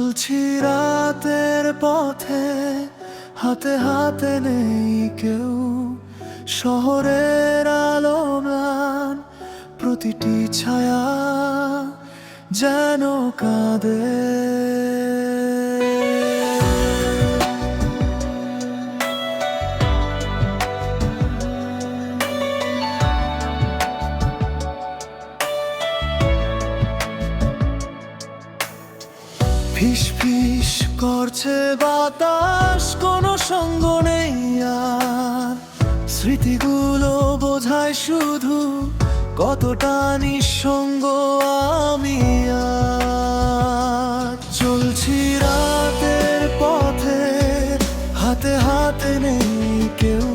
চলছি রাতের পথে, হাতে হাতে নেই কেউ। শহরের আলো ম্লান, প্রতিটি ছায়া যেন কাঁদে। ফিস ফিস করছে বাতাস, কোনো সঙ্গ নেই আর। স্মৃতিগুলো বোঝায় শুধু কতটা নিঃসঙ্গ আমি আর। চলছি রাতের পথে, হাতে হাতে নেই কেউ।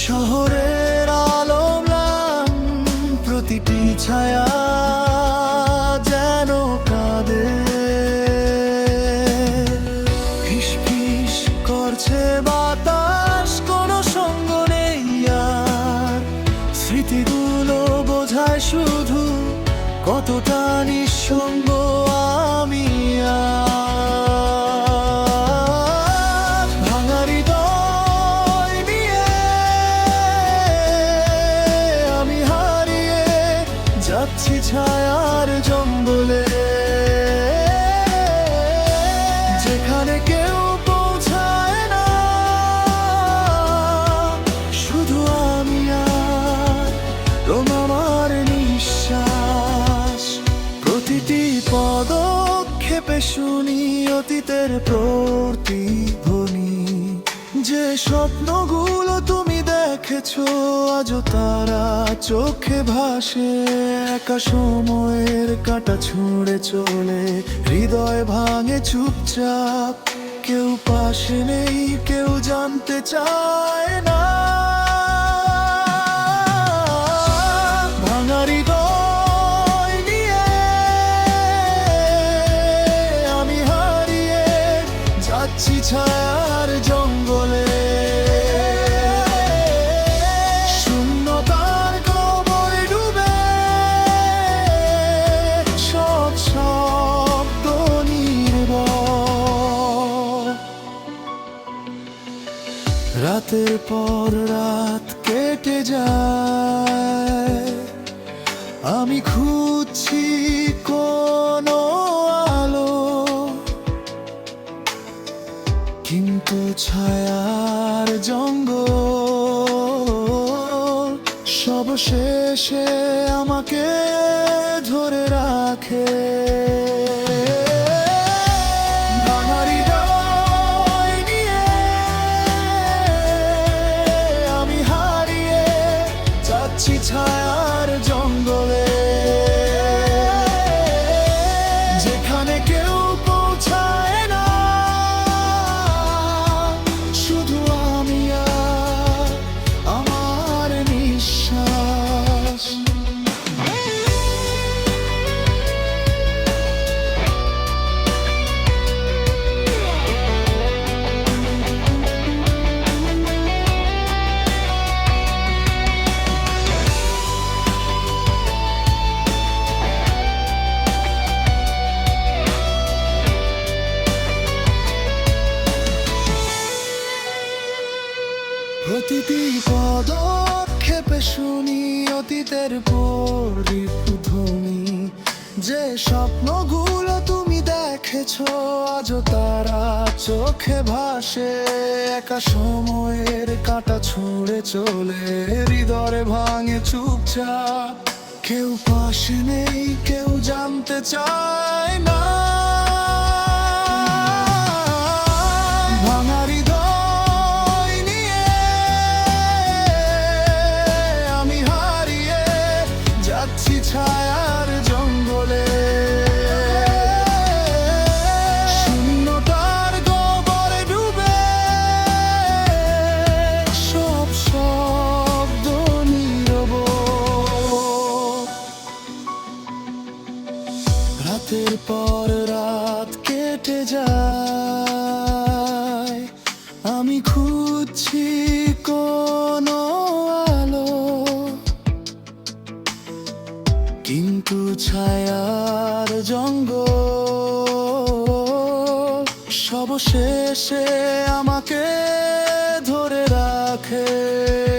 শহরের আলো ম্লান, প্রতিটি ছায়া যেন কাঁদে। বাতাস, কোনো সঙ্গ নেই আর। স্মৃতিগুলো বোঝায় শুধু কতটা নিঃসঙ্গ আমি আর। ভাঙা হৃদয় নিয়ে আমি হারিয়ে যাচ্ছি ছায়ার জঙ্গলে, যেখানে কেউ পদক্ষেপে শুনি অতীতের প্রতিধ্বনি। যে স্বপ্নগুলো তুমি দেখেছো আজও তারা চোখে ভাসে। একা সময়ের কাঁটা ছুঁড়ে চলে, হৃদয় ভাঙে চুপচাপ। কেউ পাশে নেই, কেউ জানতে চায় না। ভাঙা হৃদয় নিয়ে আমি হারিয়ে যাচ্ছি ছায়ার জঙ্গলে, শূন্যতার কবরে ডুবে সব শব্দ নির্ভর। রাতের পর রাত কেটে যায়, আমি খুঁজছি কোনো আলো, কিন্তু ছায়ার জঙ্গল সবশেষে আমাকে ধরে রাখে। ছায়ার জঙ্গলে, যেখানে কেউ পৌঁছায় না, শুধু আমি আর আমার নিঃশ্বাস। প্রতিটি পদক্ষেপে শুনি অতীতের প্রতিধ্বনি। যে স্বপ্নগুলো তুমি দেখেছো আজও তারা চোখে ভাসে। একা সময়ের কাঁটা ছুঁড়ে চলে, হৃদয় ভাঙে চুপচাপ। কেউ পাশে নেই, কেউ জানতে চায় না। ছায়ার জঙ্গলে, শূন্যতার গহ্বরে ডুবে সব শব্দ নীরব। রাতের পর রাত কেটে যায়, আমি খুঁজছি কোনো আলো, কিন্তু ছায়ার জঙ্গল সে আমাকে ধরে রাখে।